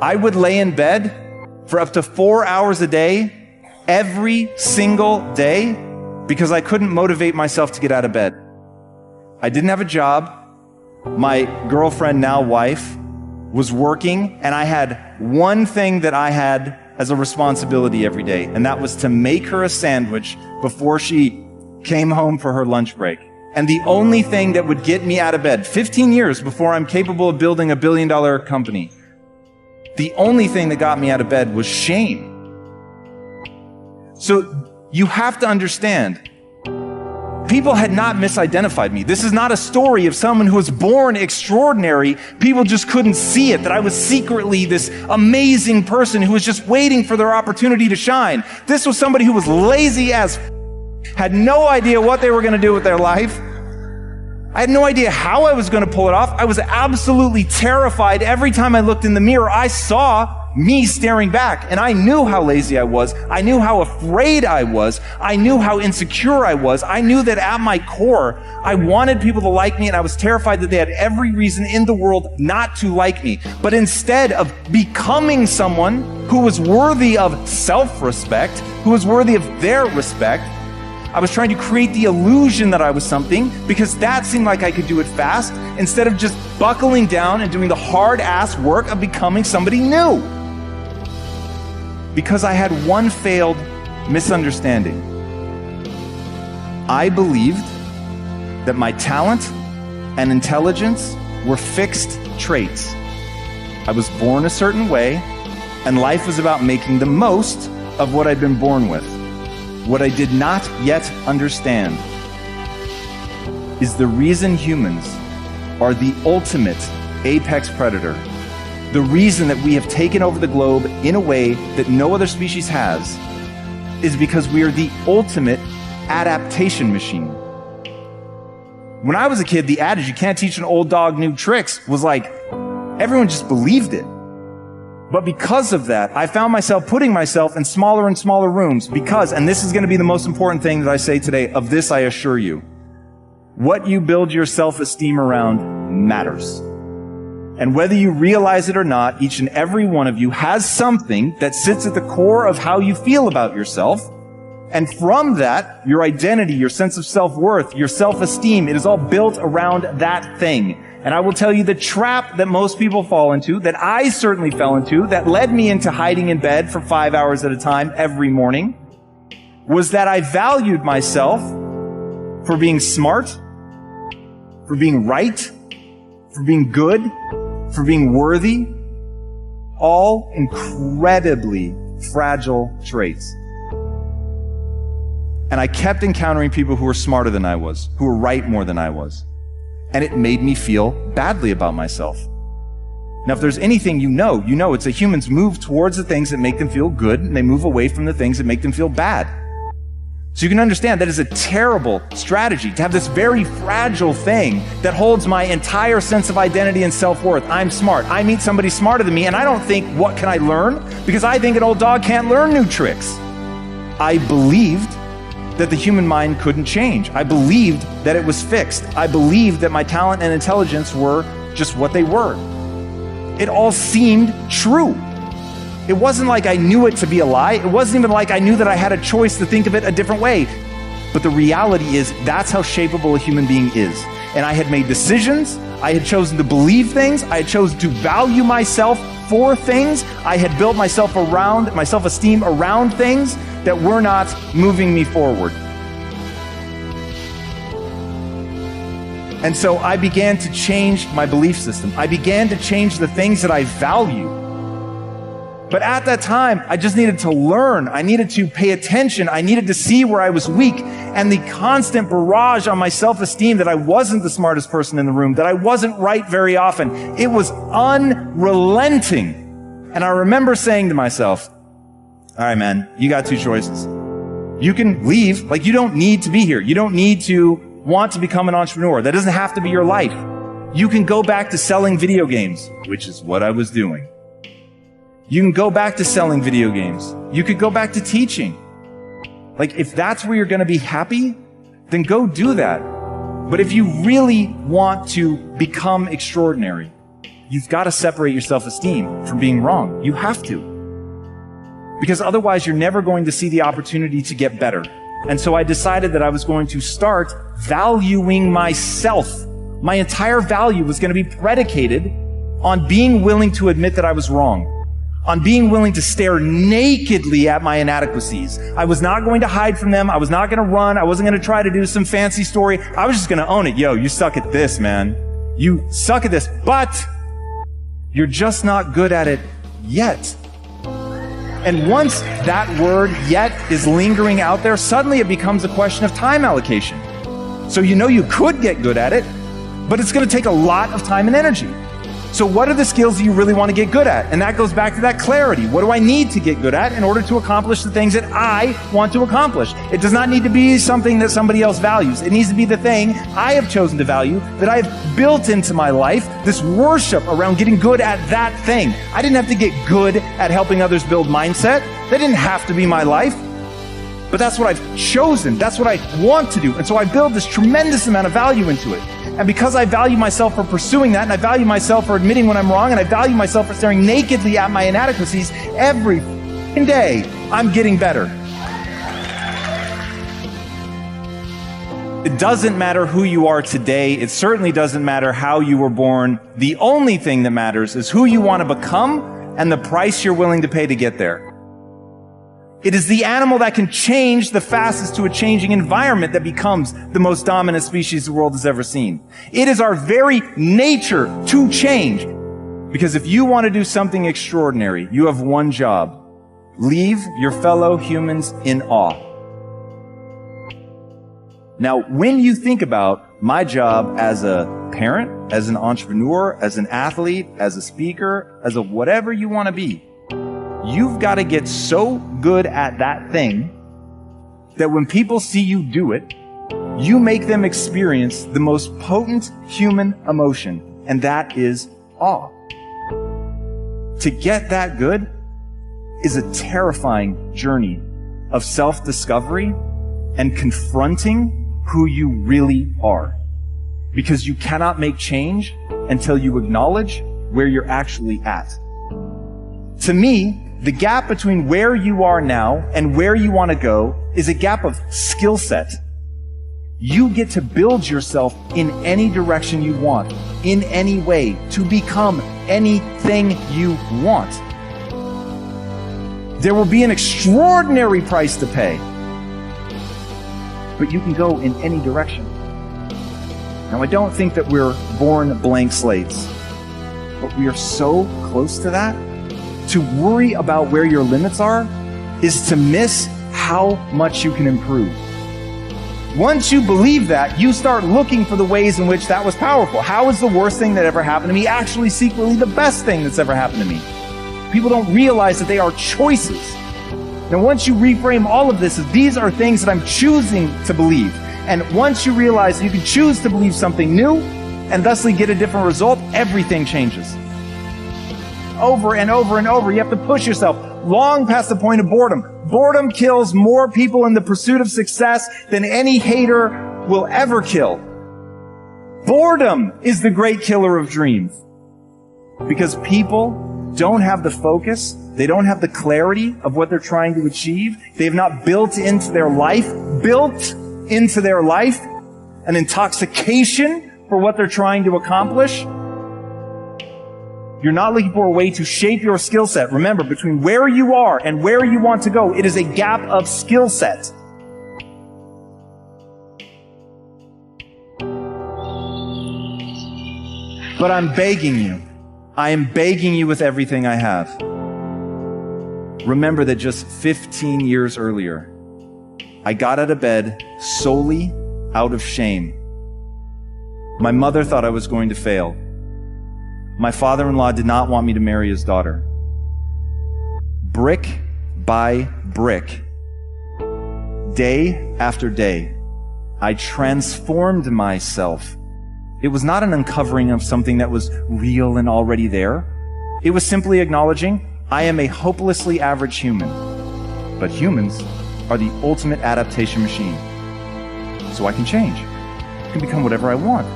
I would lay in bed for up to 4 hours a day, every single day, because I couldn't motivate myself to get out of bed. I didn't have a job. My girlfriend, now wife, was working, and I had one thing that I had as a responsibility every day, and that was to make her a sandwich before she came home for her lunch break. And the only thing that would get me out of bed, 15 years before I'm capable of building $1 billion company, the only thing that got me out of bed was shame. So you have to understand, people had not misidentified me. This is not a story of someone who was born extraordinary. People just couldn't see it, that I was secretly this amazing person who was just waiting for their opportunity to shine. This was somebody who was lazy as had no idea what they were going to do with their life. I had no idea how I was going to pull it off. I was absolutely terrified. Every time I looked in the mirror, I saw me staring back, and I knew how lazy I was. I knew how afraid I was. I knew how insecure I was. I knew that at my core, I wanted people to like me, and I was terrified that they had every reason in the world not to like me. But instead of becoming someone who was worthy of self-respect, who was worthy of their respect, I was trying to create the illusion that I was something because that seemed like I could do it fast instead of just buckling down and doing the hard-ass work of becoming somebody new. Because I had one failed misunderstanding. I believed that my talent and intelligence were fixed traits. I was born a certain way, and life was about making the most of what I'd been born with. What I did not yet understand is the reason humans are the ultimate apex predator. The reason that we have taken over the globe in a way that no other species has is because we are the ultimate adaptation machine. When I was a kid, the adage, you can't teach an old dog new tricks, was like, everyone just believed it. But because of that, I found myself putting myself in smaller and smaller rooms because, and this is going to be the most important thing that I say today, of this I assure you, what you build your self-esteem around matters. And whether you realize it or not, each and every one of you has something that sits at the core of how you feel about yourself. And from that, your identity, your sense of self-worth, your self-esteem, it is all built around that thing. And I will tell you the trap that most people fall into, that I certainly fell into, that led me into hiding in bed for 5 hours at a time every morning, was that I valued myself for being smart, for being right, for being good, for being worthy, all incredibly fragile traits. And I kept encountering people who were smarter than I was, who were right more than I was. And it made me feel badly about myself. Now, if there's anything you know it's that humans move towards the things that make them feel good, and they move away from the things that make them feel bad. So you can understand that is a terrible strategy to have this very fragile thing that holds my entire sense of identity and self-worth. I'm smart. I meet somebody smarter than me, and I don't think, what can I learn? Because I think an old dog can't learn new tricks. I believed that the human mind couldn't change. I believed that it was fixed. I believed that my talent and intelligence were just what they were. It all seemed true. It wasn't like I knew it to be a lie. It wasn't even like I knew that I had a choice to think of it a different way. But the reality is, that's how shapeable a human being is. And I had made decisions. I had chosen to believe things. I had chosen to value myself for things. I had built myself around, my self-esteem around things that were not moving me forward. And so I began to change my belief system. I began to change the things that I value. But at that time, I just needed to learn. I needed to pay attention. I needed to see where I was weak. And the constant barrage on my self-esteem that I wasn't the smartest person in the room, that I wasn't right very often, it was unrelenting. And I remember saying to myself, all right, man, you got two choices. You can leave, like you don't need to be here. You don't need to want to become an entrepreneur. That doesn't have to be your life. You can go back to selling video games, which is what I was doing. You can go back to selling video games. You could go back to teaching. Like, if that's where you're going to be happy, then go do that. But if you really want to become extraordinary, you've got to separate your self-esteem from being wrong. You have to. Because otherwise you're never going to see the opportunity to get better. And so I decided that I was going to start valuing myself. My entire value was going to be predicated on being willing to admit that I was wrong, on being willing to stare nakedly at my inadequacies. I was not going to hide from them. I was not going to run. I wasn't going to try to do some fancy story. I was just going to own it. Yo, you suck at this, man. You suck at this, but you're just not good at it yet. And once that word yet is lingering out there, suddenly it becomes a question of time allocation. So you know you could get good at it, but it's going to take a lot of time and energy. So what are the skills that you really want to get good at? And that goes back to that clarity. What do I need to get good at in order to accomplish the things that I want to accomplish? It does not need to be something that somebody else values. It needs to be the thing I have chosen to value, that I have built into my life, this worship around getting good at that thing. I didn't have to get good at helping others build mindset. That didn't have to be my life. But that's what I've chosen. That's what I want to do. And so I build this tremendous amount of value into it. And because I value myself for pursuing that, and I value myself for admitting when I'm wrong, and I value myself for staring nakedly at my inadequacies, every day I'm getting better. It doesn't matter who you are today. It certainly doesn't matter how you were born. The only thing that matters is who you want to become and the price you're willing to pay to get there. It is the animal that can change the fastest to a changing environment that becomes the most dominant species the world has ever seen. It is our very nature to change. Because if you want to do something extraordinary, you have one job. Leave your fellow humans in awe. Now, when you think about my job as a parent, as an entrepreneur, as an athlete, as a speaker, as a whatever you want to be, you've got to get so good at that thing that when people see you do it, you make them experience the most potent human emotion, and that is awe. To get that good is a terrifying journey of self-discovery and confronting who you really are. Because you cannot make change until you acknowledge where you're actually at. To me, the gap between where you are now and where you want to go is a gap of skill set. You get to build yourself in any direction you want, in any way, to become anything you want. There will be an extraordinary price to pay, but you can go in any direction. Now, I don't think that we're born blank slates, but we are so close to that. To worry about where your limits are is to miss how much you can improve. Once you believe that, you start looking for the ways in which that was powerful. How is the worst thing that ever happened to me actually secretly the best thing that's ever happened to me? People don't realize that they are choices. Now, once you reframe all of this as these are things that I'm choosing to believe, and once you realize you can choose to believe something new and thusly get a different result, everything changes. Over and over and over. You have to push yourself long past the point of boredom. Boredom kills more people in the pursuit of success than any hater will ever kill. Boredom is the great killer of dreams. Because people don't have the focus, they don't have the clarity of what they're trying to achieve. They have not built into their life an intoxication for what they're trying to accomplish. You're not looking for a way to shape your skill set. Remember, between where you are and where you want to go, it is a gap of skill set. But I'm begging you. I am begging you with everything I have. Remember that just 15 years earlier, I got out of bed solely out of shame. My mother thought I was going to fail. My father-in-law did not want me to marry his daughter. Brick by brick, day after day, I transformed myself. It was not an uncovering of something that was real and already there. It was simply acknowledging I am a hopelessly average human. But humans are the ultimate adaptation machine. So I can change. I can become whatever I want.